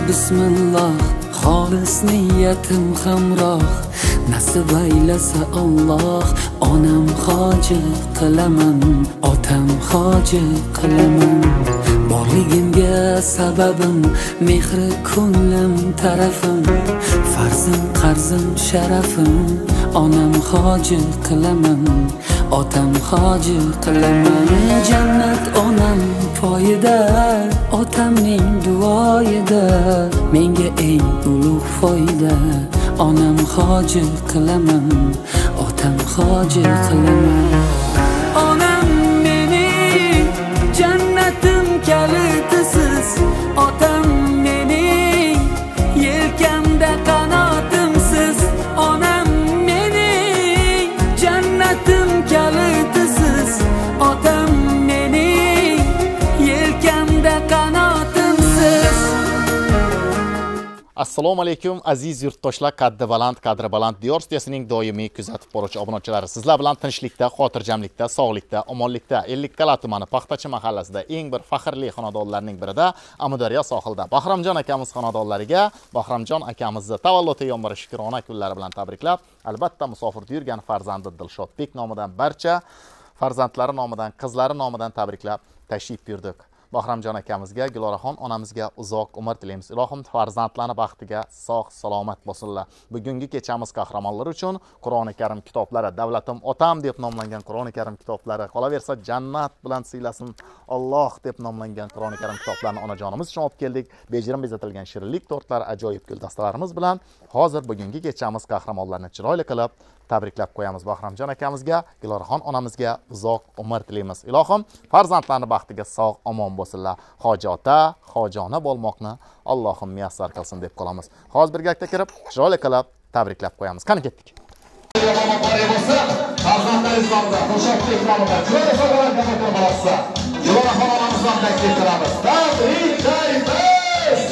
bismillah, xolis niyatim hamroh. Nasib aylasa Alloh, onam hoji qilaman, otam hoji qilaman. Borligimga sababim, mehri ko'nglim tarafim, farzim qarzim sharafim. Onam hoji qilaman, otam hoji qilaman. Jannat onam poyida, otamning duoyida, menga eng ulug' foyda. Onam hoji qilaman, otam hoji qilaman. Onam mening jannatim kalitisiz, otam mening yelkamda qanotimsiz. Onam mening jannatim kalitisiz, otam mening yelkamda qanotimsiz. Assalomu alaykum aziz yurtdoshlar, qaddi baland, qadri baland diyor studiyasining doimiy kuzatib boruvchi obunachilari. Sizlar bilan tinchlikda, xotirjamlikda, sog'likda, omonlikda, Ellikqal'a tumani Paxtachi mahallasida eng bir faxrli xonadonlarning birida, Amudaryo sohilda Bahramjon akamiz xonadonlariga Bahramjon akamizni tavalludi yomg'iri shukrona kunlari bilan tabriklab, albatta musofirda yurgan farzandi Dilshodbek nomidan barcha farzandlari nomidan, qizlari nomidan tabriklab tashrif buyurdik. Bahramjon akamizga, Guloraxon onamizga uzoq umr tilaymiz. Ilohim farzandlarning baxtiga sog' salomat bo'lsinlar. Bugungi kechamiz qahramonlari uchun Qur'oni Karim kitoblari, Davlatim otam deb nomlangan Qur'oni Karim kitoblari, qolaversa jannat bilan siylasin Alloh deb nomlangan Qur'oni Karim kitoblarini onajonimiz uchun olib keldik. Bejirim bezatilgan shirinlik tortlar, ajoyib guldastalarimiz bilan hozir bugungi kechamiz qahramonlarini chiroyli qilib tabriklab qo'yamiz. Bahramjon akamizga, Guloraxon onamizga uzoq umr tilaymiz. Ilohim farzandlarning baxtiga sog' omon bo'lsinlar. Hoji ota, hojona bo'lmoqni Allohim muyassar qilsin deb qolamiz. Hozir birgalikda kirib, chiroyli qilib tabriklab qo'yamiz. Qani ketdik. Farzandlaringiz nomidan Dilshodbek nomidan chiroyli sog'lom bo'lsa, Guloraxon onamizdan taklif qilamiz. Tabriklaymiz.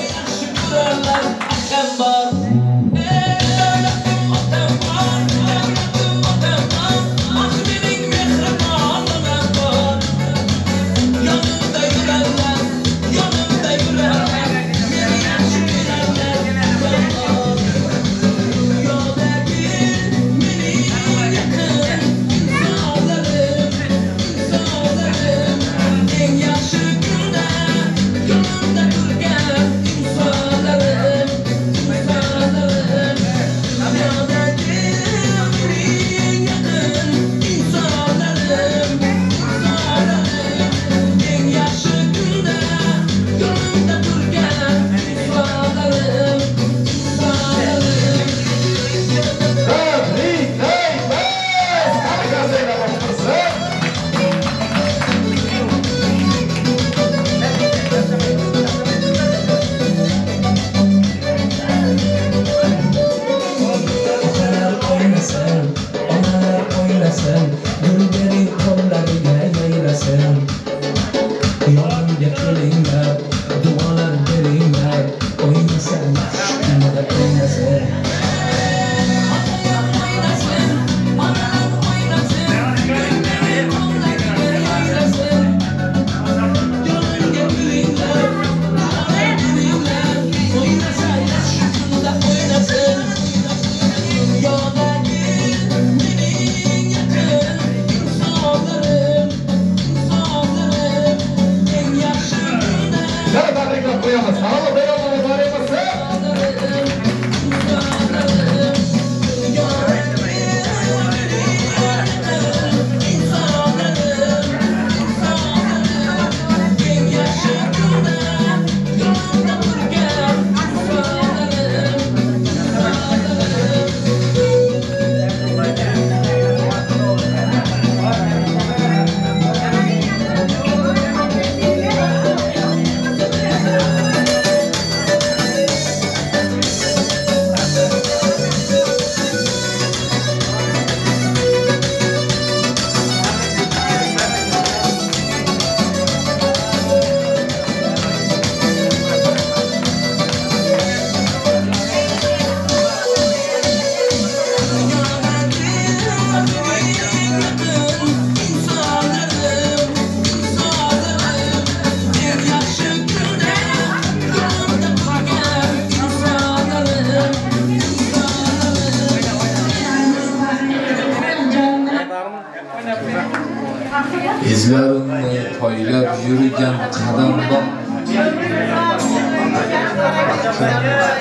izlarini poylab yurgan qadamda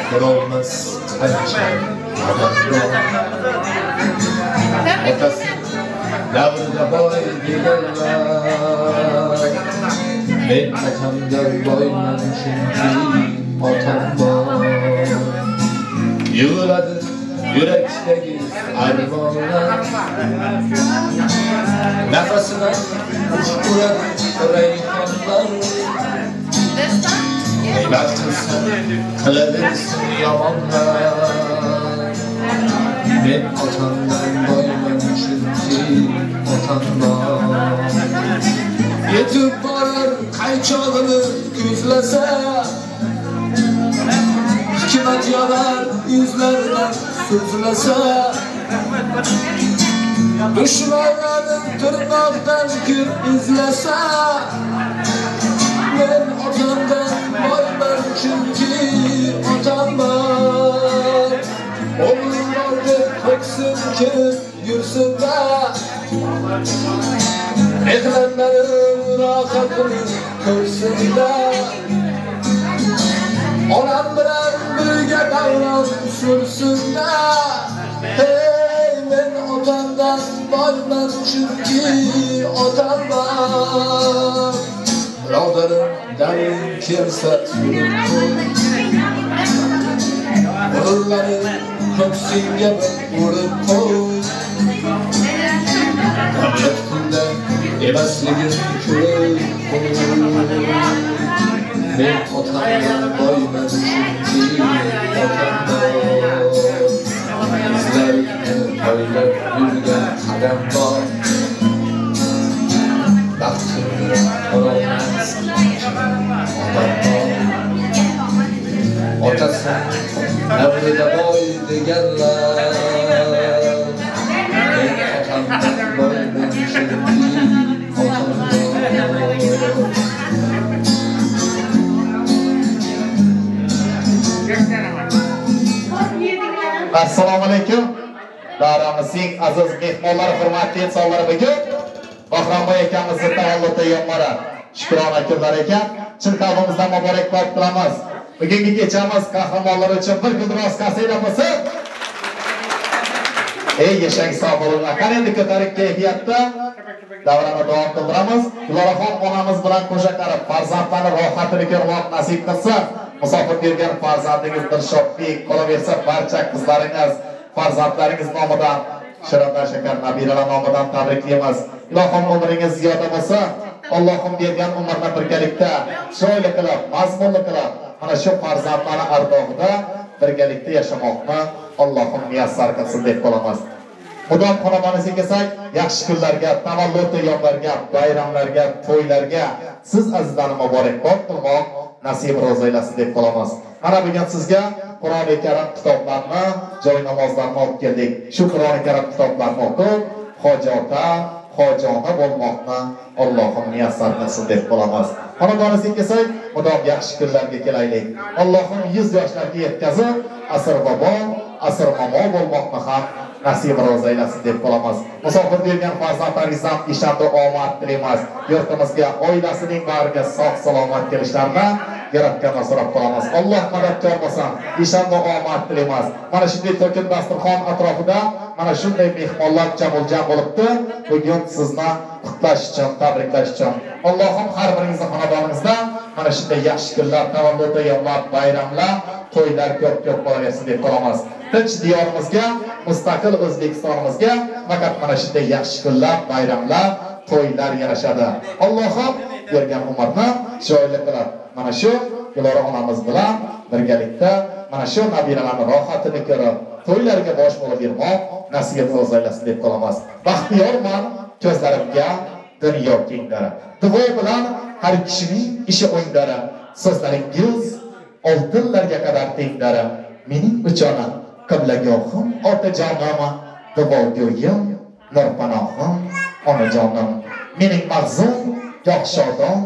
ko'rolmas qancha otasi davrida boy deganlar men otamga boyman chunki otam bor yuguradi yurakdagi armonlar nafasini uradi rayhonlar g'iybat qilsin qilaversin yomonlar men otamdan boyman chunki otam bor yetib borar qaychog'ini ko'zlasa hikmat yonar yuzlaridan so'zlasa dushmanlarim tirnoqdan kir izlasa men otamdan boyman chunki otam bor o'g'lim bor deb ko'ksim kelib yursin-da mehmonlarim rohatini ko'rsin-da onam bilan birga davron sursin-da hey men otamdan boyman chunki otam bor birodarim davrim kelsa surib qo'y o'g'illarim ko'ksimga bir urib qo'y davlat kunda emasligim ko'rib qo'y men otamdan boyman chunki otam bor izlarini poylab yurgan qadam bor baxtimni ko'rolmas otam bor otasi davrida boy deganlar men otamdan boyman chunki otam bor Assalomu alaykum. Davramizning aziz mehmonlari, hurmatli insonlar, bugun Bahramboy akamizni tavallud yo'llari shukrona kunlar ekan. Chin qalbimizdan muborakbod qilamiz. Bugungi kechamiz qahramonlar uchun bir gulroz qasida bo'lsin. Ey yashang sog' bo'linglar. Qani endi ko'tarik kayfiyatda davrani davom qildiramiz. Iloraxon onamiz bilan qo'sha qarab farzandlarni rohatini ko'rmoq nasib qilsin. Musofir kelgan farzandingiz dirshodlik qolaversa, barcha qizlaringiz, farzandlaringiz nomidan, shirinlar shakar nabiralar nomidan tabriklaymiz. Ilohim umringiz ziyoda bo'lsa, Allohim bergan umrni birgalikda chiroyli qilib, mazmunli qilib, mana shu farzandlarni ardog'ida birgalikda yashamoqni Allohim muyassar qilsin deb qolamiz. Mudom xonadoningizga kelsak, yaxshi kunlarga, tavallud yo'mlarga, bayramlarga, to'ylarga siz azizlarni muborakbod qilmoq nasib ro'z aylasin deb qolamiz. Mana bugun sizga Qur'oni Karim kitoblarini, joy namozlarini olib keldik. Shu Qur'oni Karim kitoblarini o'qib, hojona bo'lmoqni Allohim muyassar qilsin deb qolamiz. Xonadoningizga kelsak, mudom yaxshi kunlarga kelaylik. Allohim 100 yoshlarga yetkazib, asr bobo, asr momo bo'lmoqni ham nasib ro'z aylasin deb qolamiz. Musofir bo'lgan farzandlaringizdan ishonda omad tilaymiz. Yurtimizga, oilasining bariga sog' salomat kelishlarini Yaratgandan so'rab qolamiz. Alloh madadkor bo'lsin. Ishonda omad tilaymiz. Mana shunday to'kin dasturxon atrofida mana shunday mehmonlar jamol-jam bo'libdi. Bugun sizni qutlash uchun, tabriklash uchun Allohim har biringizni xonadoningizda mana shunday yaxshi kunlar, tavallud yo'mlar, bayramlar, to'ylar ko'p bo'laversin deb qolamiz. Tinch diyorimizga, mustaqil O'zbekistonimizga faqat mana shunday yaxshi kunlar, bayramlar, to'ylar yarashadi. Allohim bergan umrni chiroyli qilib, mana shu Gulora onamiz bilan birgalikda mana shu nabiralarning rohatini ko'rib, to'ylarga bosh bo'lib yurmoq nasib ro'z aylasin deb qolamiz. Baxtiyorman, ko'zlarimga dunyo kenglari. Duo bilan har kishining ishi o'ngdari, so'zlaringiz oltinlarga qadar tengdari. Mening uchun qiblagohim otajonim, duogo'yim nurpanohim onajonim. Mening mag'zum goh shodon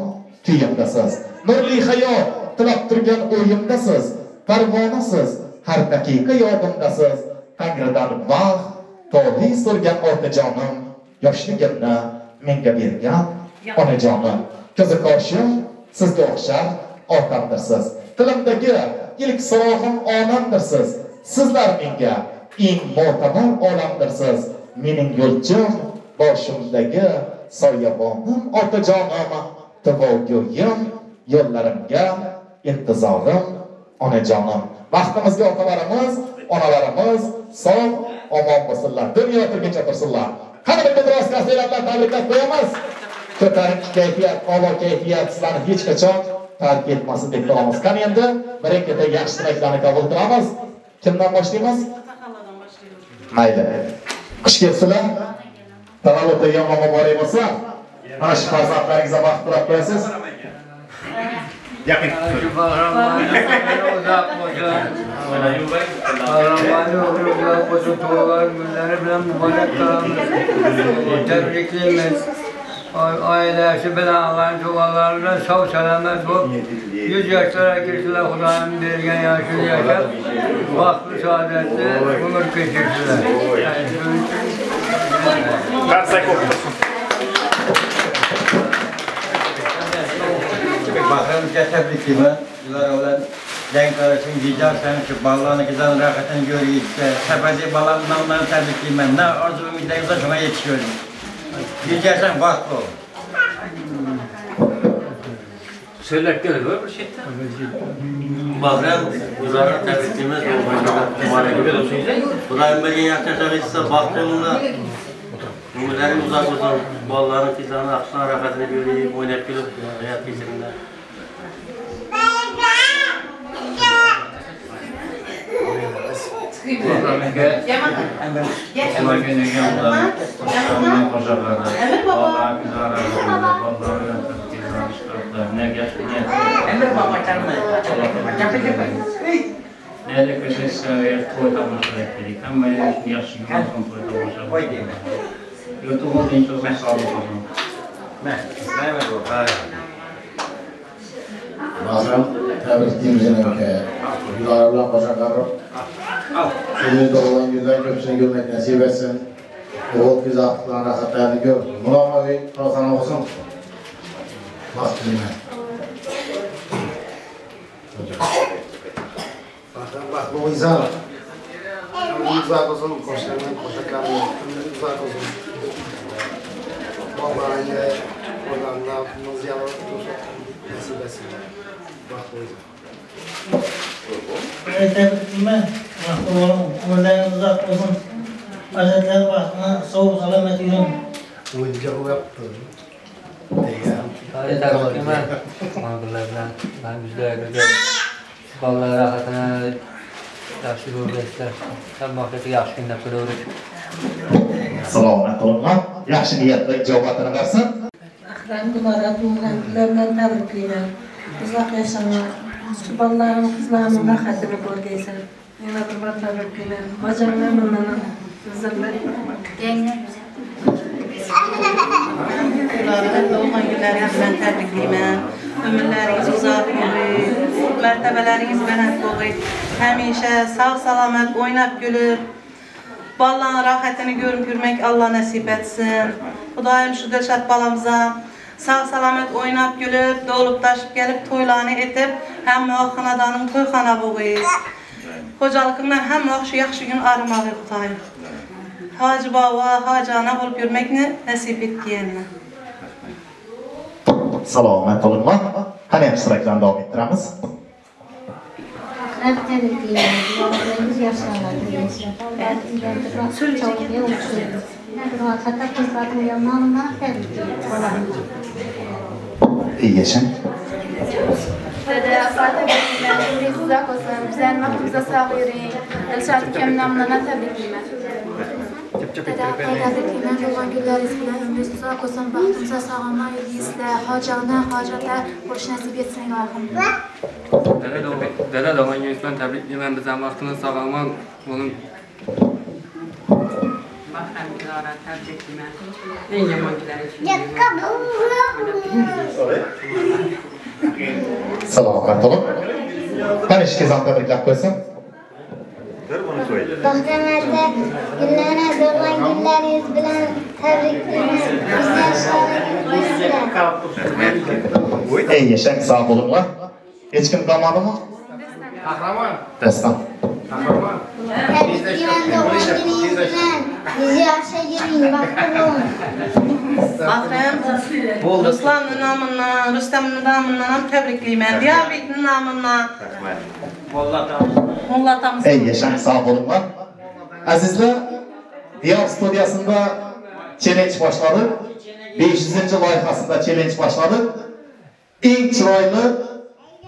kuyimdasiz. Nurli hayot tilab turgan o'yimdasiz. Parvonasiz, har daqiqa yodimdasiz. Tangridan baxt, to'g'ri so'rgan otajonim, yoshligimni menga bergan onajonim, ko'zi qoshim sizga o'xshab otamdirsiz. Tilimdagi ilk so'rog'im onamdirsiz. Sizlar menga eng mo'tabar olamdirsiz. Mening yo'lchim, boshimdagi soyabonim otajonim, tavogo'yim, yo'llarimga intizorim onajonim. Vaqtimizga otalarimiz, onalarimiz sog' omon bo'lsinlar, dunyo turguncha tursinlar. Qani bitta biroz kasiylar bilan tabriklab qo'yamiz. Ko'tarinki kayfiyat, a'lo kayfiyat sizlarni hech qachon tark etmasin deb turamiz. Qani endi bir-ikkita yaxshi tilaklarni qabul qilamiz. Kimdan boshlaymiz? Mayli. Xush kelibsizlar. Tavallud yomon muborak bo'lsa, mana shu farzandlaringizga baxt tilab qo'yasiz. Yaqin ailesi bilen Allah'ın dualarıyla sağ selamet ol. 100 yaşlara girdiler, Allah'ın vergen yaşını yaşar. Vakfı saadetli ömür geçirdiler. Bakalım tebrik ederim. Yıllar olan denk arasın diyeceksen şu ballarını güzel rahatını görüyor işte. Sepeti ballarından tebrik ederim. Ne arzu ve midemizde şuna yetişiyorum. Diyeceksen vakfı ol. Söylek gelir var bir şey. Bazen yıllara tebrik etmez Kur'an belge yaşarsak ise baktığımda Ümürlerin uzak olsun, balların kızlarının akşam rahatını göreyim, oynayıp gülüp hayat geçirimler. Hemen günlüğün Allah'ın koşarlarına, Allah'ın kızlarına, ne geçti, ne de köşesi toytamışlar ettik, ama yaşlı olsun toytamışlar. YouTube'un en çok sağlık olsun. Ben mi bu? Bazen tebrikliğimizin ülkeye, yıllarla başa karıp, şimdi doğulan günden köpüsünü görmek nasip etsin. Oğul bizi attıklarına rahatlarını gör. Mulama bir kalkan olsun. Bak dinle. Bak bu insan. Uzak olsun, koşlarından koşakarlar. Uzak olsun. Vallahi oradan ne yaptığımız yalan tutuşa nasip etsin. Bak bu insan. Tebrikime, ömürlerin uzak olsun. Hazretleri bahtına soğuk selamet yürüm. Oyuncak o yaptı. Tebrikime, mağdurlardan, ben güzel güzel. Ballar rahatına yaxshi bo'libsizlar. Hammaga yaxshi kunlar ko'ramiz. Salomat bo'linglar. Yaxshi niyatli ijobatini bersin. Akram Dumarat bilan tabriklayman. Uzoq yashanglar. Shu bolalarni, qizlarning rohatini ko'rgaysan. Yana bir bor tabriklayman. Bajarman bundan. Sizlar ularni doğum günleringiz bilan tabriklayman. Ömürleringiz uzoq bo'lsin. Martabalaringiz baland bo'lsin. Hamisha sağ salamat oynab gülür. Balların rahatını görüp yürümek Allah nasip etsin. Xudoyim şu Dilşat balamıza sağ salamet oynab gülür, dolup taşıp gelip toylarını etip hem xanadanın toyxana bo'lsin. Xo'jaligimdan hamma shu yaxshi kun armag'i Xudoyim. Hacı baba, hacı ana bo'lib yurmakni nasip etganini. Salomat bo'linglar. Qani ham siraklarni davom ettiramiz. İyi yaşayın. Dede, Fatih Bey'in uzak olsun. Bizden maktubumuza sağ verin. Dilşat Kemnam'la tebrikliyim. Dede, tebrikliyim. Doğan günleriz bilen ömrünüz uzak olsun. Bahtımıza sağlama yediyizle. Hacana, hacata hoş nasip etsin Allah'ım. Dede doğan gününüz bilen tebrikliyim. Bizden bahtımıza sağlama olun. Bakın güzel tebrikliyim. En yaman giderim. Salomat olun. Qani ishga zam tabriklab qo'ysin. Baxtimizda günlere doğan günleriz bilen Ey yaşang sağ bo'linglar. Hech kim qolmadimi? Qahramon. Dastan. Qahramon. Ruslan'ın namından, Rüstem'in namından tebrikliyim. Diyabet'in namından. Mollatamız. Ey yaşang sağ bo'linglar. Azizlar, Diyar studiyasında challenge başladı. 500. loyihasida challenge başladı. Eng chiroyli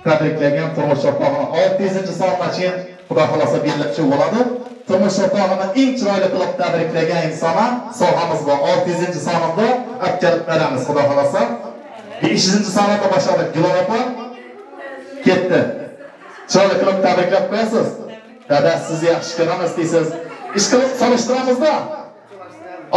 tabriklagan turmush o'rtog'ini 600 songacha Xudo xolasa belgilab bo'ladi. Turmush o'rtog'ini eng chiroyli qilib tabriklagan insona sovg'amiz bor. 600 sonida apkalib beramiz Xudo xolasa. 500 sonida boshladik. Gulor opa ketdi. Chiroyli qilib tabriklab qo'yasiz. Dada, sizni yaxshi ko'ramiz deysiz. Ish qilib solishtiramizda.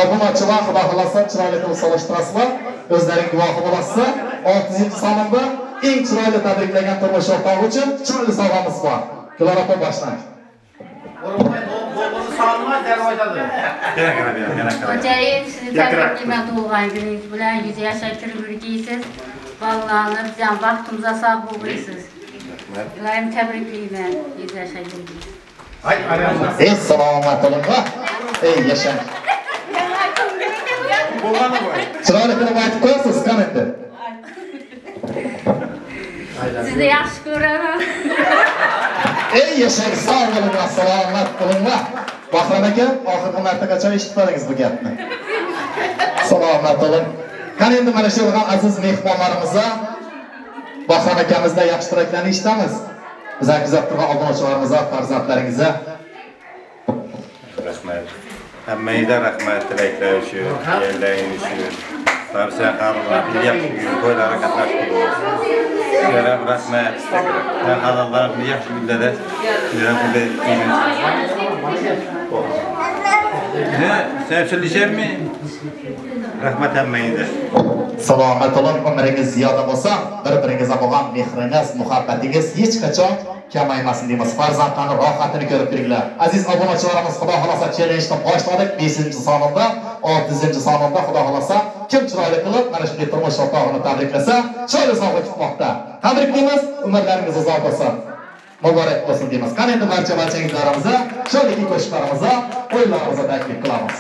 Obunachilar Xudo xolasa chiroyli qilib solishtirasizlar. O'zlaring guvohi bo'lasizlar. 600 sonida eng chiroyli tabriklagan turmush o'rtog'i uchun chiroyli sovg'amiz bor. Gulor opa boshlang. Xo'jayin, sizni tabriklayman tug'ilgan kuningiz bilan. 100 yoshga kirib yurgaysiz. Bog'lanib, jon baxtimizga sog' bo'lgaysiz. Ularni tabriklayman 100 yoshga kirgaysiz. Ey salomat bo'linglar. Ey yashang. Chiroyli qilib aytib qo'yasiz kommentda. Sizni yaxshi ko'raman. Ey yashang, sog' bo'linglar, salomat bo'linglar. Bahrom aka, oxirgi marta qachon eshitdingiz bu gapni? Salomat bo'ling. Qani endi mana shu aziz mehmonlarimizga Bahrom akamizda yaxshi tilaklarni eshitamiz. Bizlar kuzatib turgan obunachilarimizga, farzandlaringizga rahmat. Hammaga rahmat tilaklar uchun, yerlaringiz uchun. Barcha xalqlarga yaxshi to'ylarga qatnashdingiz. Sizlarga rahmat. Xalqlarga yaxshi kunlarda sen söyleyeceğim rahmat hammaga. Salomat bo'ling, umringiz ziyoda bo'lsa, bir-biringizga bo'lgan mehringiz, muhabbatingiz hech qachon kamaymasin deymiz. Farzandlarni rohatini ko'rib turinglar. Aziz obunachilarimiz, Xudo xolasa challenge-ni boshladik. 5-sonida, 6-sonida Xudo xolasa kim chiroyli qilib mana shunday turmush o'rtog'ini tabriklasa, chiroyli sovg'a kutmoqda. Tabriklaymiz, umrlaringiz uzoq bo'lsin. Muborak bo'lsin deymiz. Qani endi barchangizlarimizga, chiroyli qo'shiqlarimizga, o'yinlarimizga taklif qilamiz.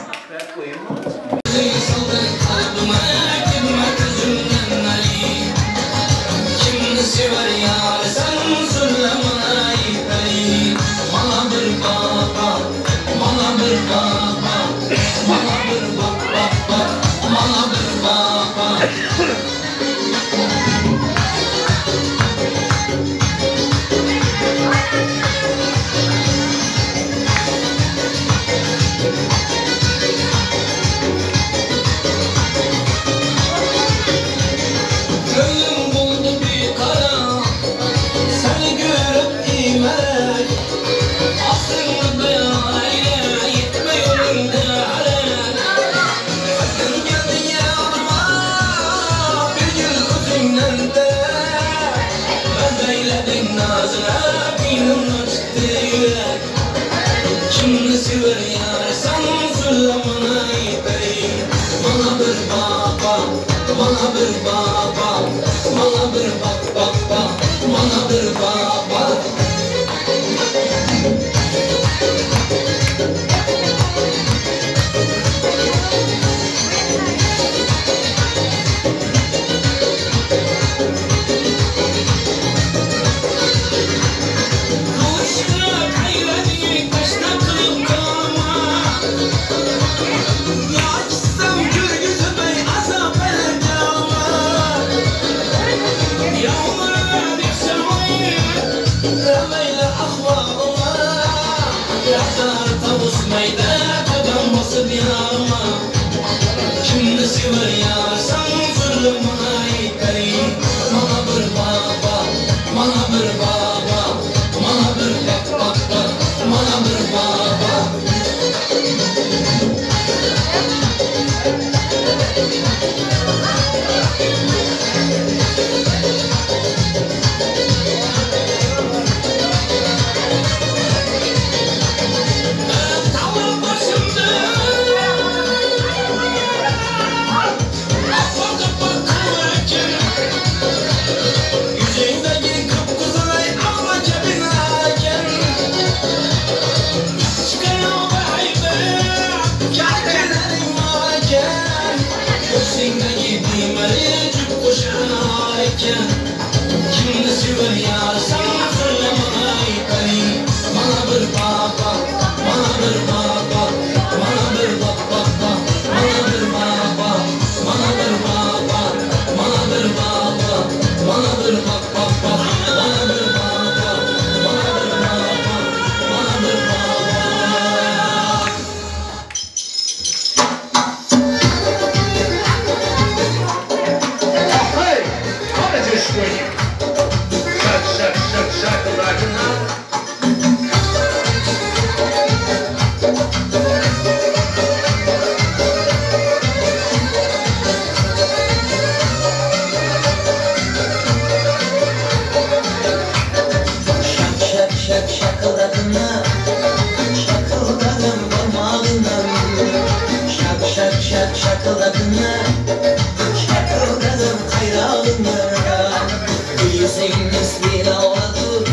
misli ağladır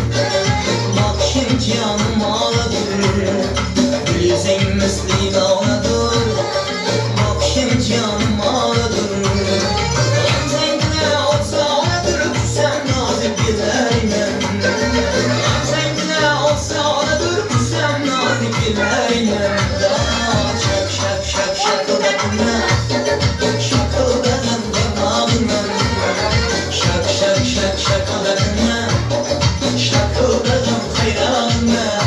Bakşım canım ağladır Gülüzün misli ağladır Bakşım canım ağladır Antengine olsa ağladır Kusem nazik bilerim Antengine olsa ağladır Kusem nazik bilerim Şak şak şak şakıldakına Şakıldadım damağına Şak şak şak şakıldakına Şakıldadım hayranına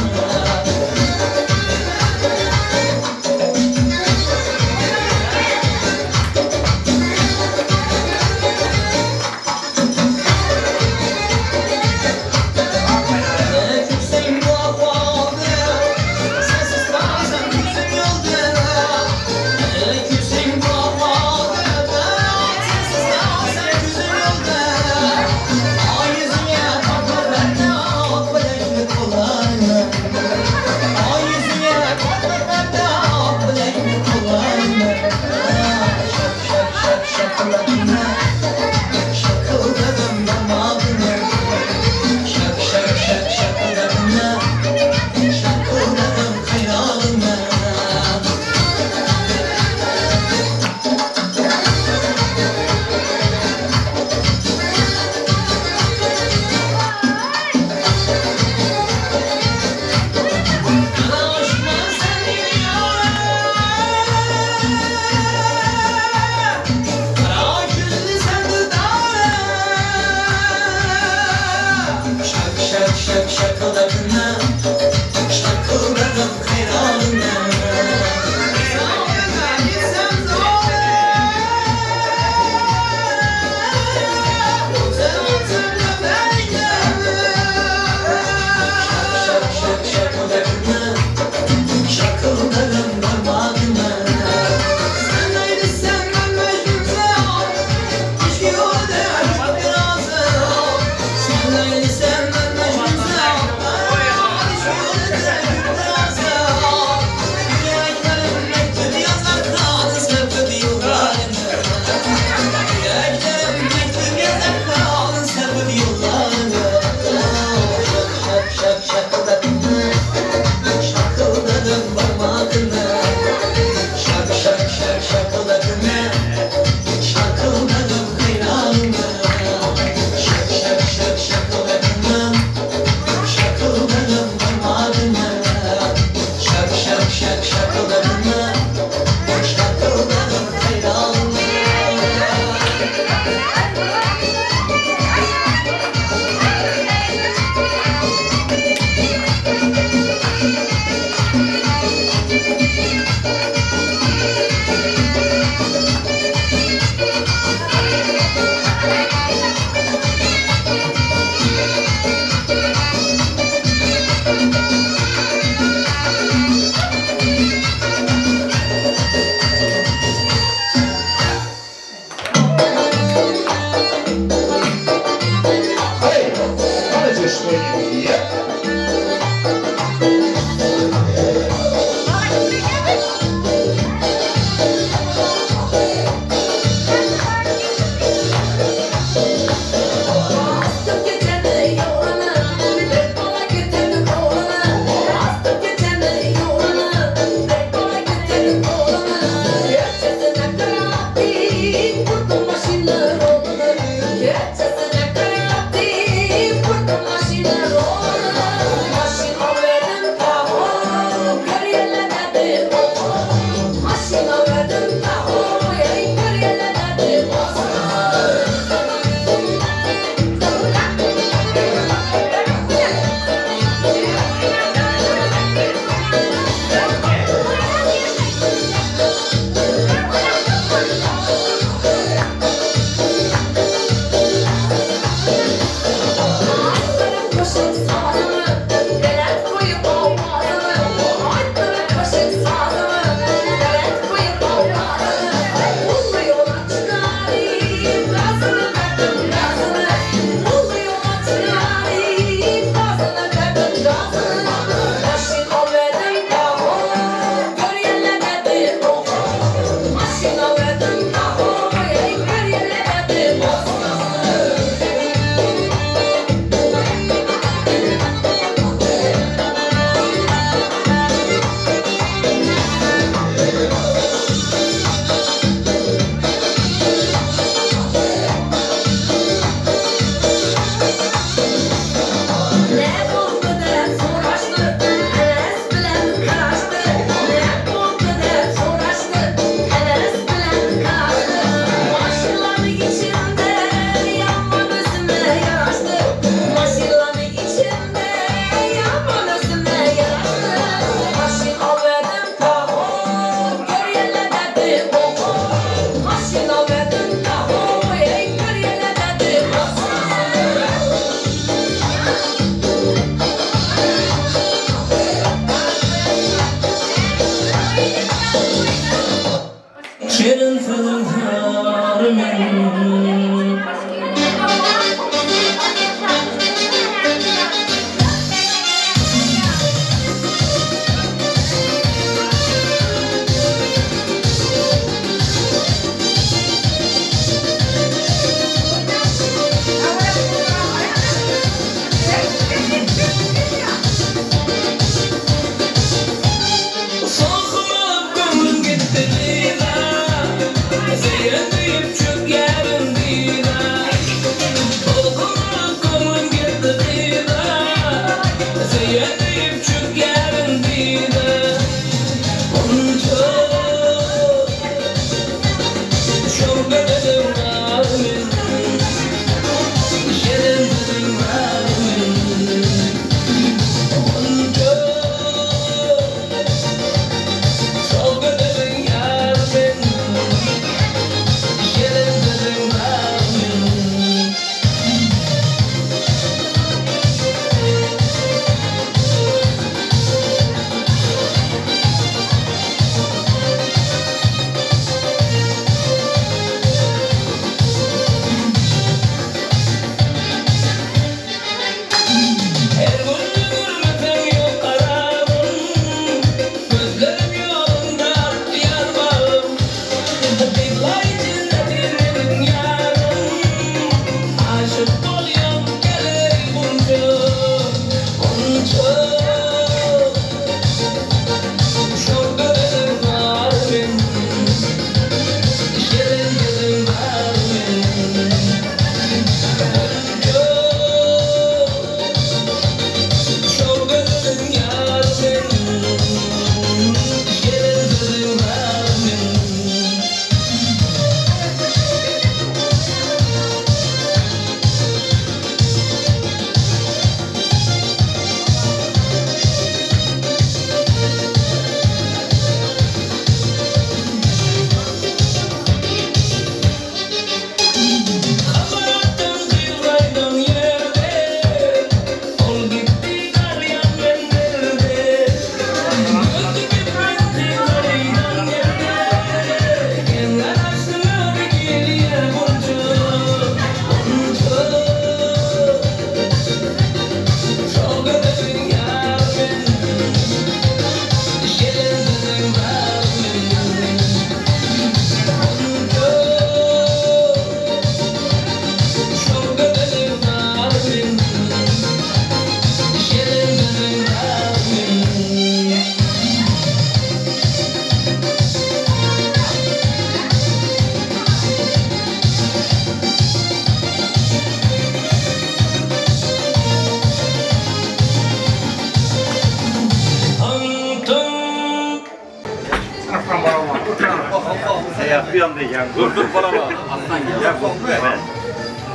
bir anda ekan. Dur bolama. Aslan gel. Ya qo'yma.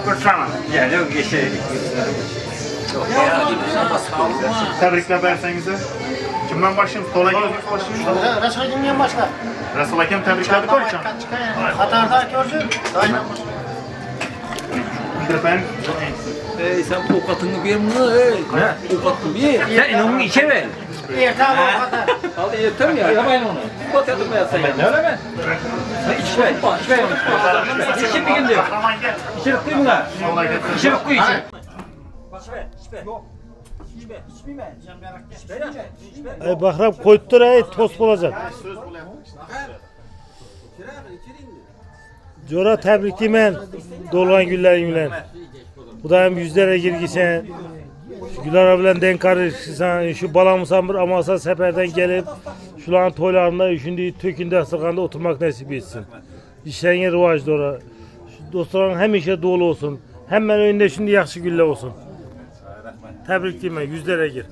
Kursana. Yani o geçe. Tebrikler bersangiz. Kimdan başlayayım? To'la kelib başlayayım. Rasul akam başla. Rasul akam tebriklerdi ko'rcham. Qatarda ko'rsin. Ben Sen ovqatını berme, ovqatını ber. Sen onu içe ver. Erta ovqatda. Hadi yeter ya, yamayın onu. Ovqat yatırmayasın. Öyle mi? İçme. İçme onu. İçe bir gün diyor. İçerik koy buna. İçerik koy içe. Bahram koyup dur tost olacak. Jora tebrikliyim doğulan günlerin bilen. Kudayım yüzlere girgisen. Gülara bilen denk karışırsan, şu balamısan bir amasa seferden gelip şuların toylarında üçündüğü tökünde sırganda oturmak nasip etsin. İşlerine rivaj doğru. Dostların hem işe dolu olsun. Hemen önünde şimdi yaxşı gülle olsun. Tebrikliyim yüzlere gir.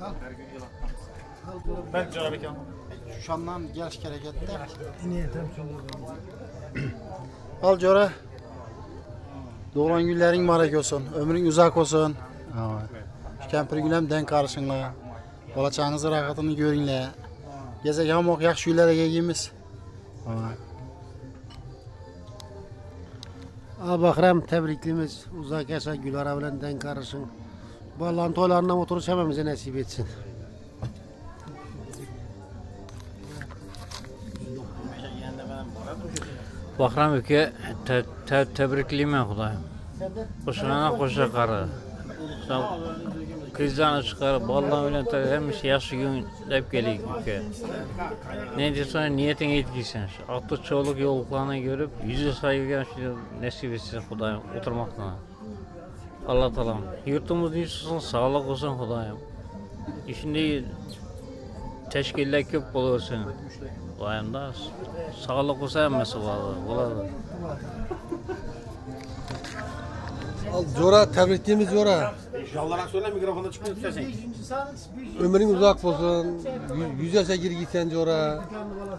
Ben Jora bekam. Şuşandan geliş hareketler. Al Jora. Doğulan günlerin mübarek olsun. Ömrün uzak olsun. Kempir gülem denk karşınla. Balacağınızı rahatını görünle. Geze yamok yaxşı güllere yiyimiz. Bahram tebriklimiz. Uzak yaşa Gülara bilen denk karışın. Bu Allah'ın toylarından oturuş hememize nasip etsin. Bahram aka tebriklayman Xudoyim. Qo'shana qo'sha qari. Kızlarını çıkarıp Allah'ın öyle hemşe yaxşı gün dep gelik aka. Ne diyorsan niyetin etkiysen. Altı çoğuluk yollarını görüp yüzü saygıgan şu nasip etsin Xudoyim oturmaktan. Allah Teala'm yurtumuz olsun, sağlık olsun Xudoyim. Şimdi teşkiller köp olursun. Xudoyim da sağlık olsa hemmesi oladı. Jora tebrikliğimiz Jora. Yalan söyle mikrofonda çıkıyor tutasın. Ömrün uzak olsun. 100 yaşa girgiysen Jora.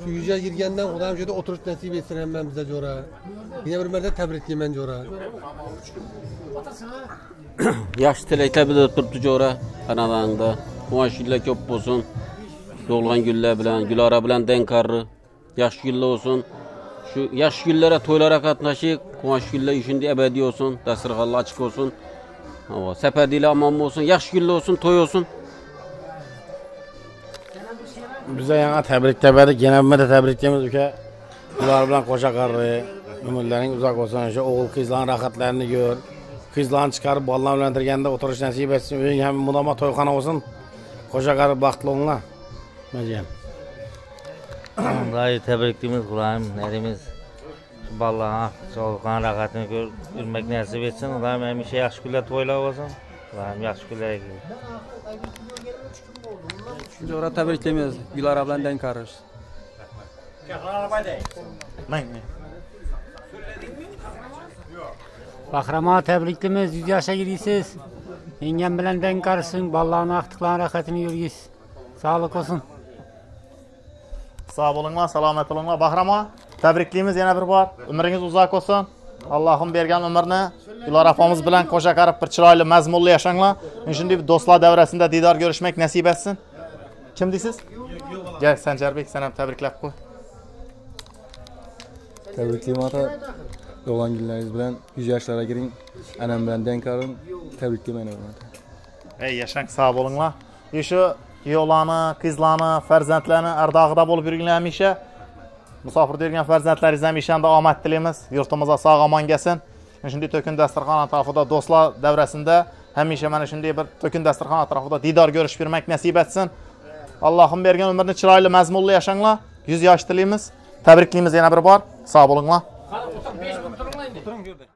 Şu 100 yaşa girgenden Xudoyim şöyle oturuş nasip etsin hemen bize Jora. Yine bir merde tebrikliyim Jora. Yaxshi tilaklar bildirib turibdi Jora xonadonda. Quvonchlar ko'p bo'lsin. To'lg'an gullar bilan, Gülara bilan denkarri. Yaxshi gullar olsun. Şu yaxshi günlere toylara qatnashib, quvonch gullar shunday abadiy olsun, dasturxonlar ochiq olsun. Seferdiyle aman olsun, yaxshi gullar olsun, to'y olsun. Bize yana tebrikler verdik, yine bir de tebriklerimiz ülke. Gülara bilen koşa qarri, ömürlerin uzak olsun. Şu oğul kızların rahatlarını gör. Kızlarını çıkarıp ballarını ölendirgende oturuş nasip etsin. Öyün hem bunama toyxana olsun. Koşa qarri baxtlı olunlar. Məcəyəm. Vallahi tebrikliğimiz Xudoyim, nerimiz ballarına sağlıqan rahatını görmek nasip etsin. Xudoyim hemşe yaxşı günler toylar olsun. Xudoyim yaxşı günler gir. Jora tebriklaymiz. Gülara bilan denk karış. Bahrama tebriklimiz, 100 yaşa girisiz. Yengem bilen denk karışsın, ballarına aktıklarına rahatını yürgüz. Sağlık olsun. Sağ olunlar, selamet olunlar. Bahrama, tebrikliyimiz yana bir bor. Ömrünüz uzak olsun. Allah'ım bergan ömrünü Gülara apamız bilen koşa qarib bir chiroyli mazmunli yaşanglar. Shunday bir do'stlar davrasida didor görüşmek nasip etsin. Kim deysiz? Gel Sanjarbek, sen ham tabriklab qo'y. Tebriklayman ata. Doğan günleriniz bilen 100 yaşlara girin. Anam bilen denk alın. Tebriklayman ata. Ey yaşang, sağ olunlar. Şu yo'lani, qizlarni, farzandlarni ardog'ida bo'lib yurganlar hamisha. Musofirda yurgan farzandlaringiz hamisha omad tilaymiz. Yurtimizga sog' omon kelsin. Shunday to'kin dasturxon atrofida do'stlar davrasida hamisha mana shunday bir to'kin dasturxon atrofida didor ko'rishib yurmak nasib etsin. Allohim bergan umrni chiroyli, mazmunli yashanglar. 100 yosh tilaymiz. Tabriklaymiz yana bir bor. Sog' bo'linglar.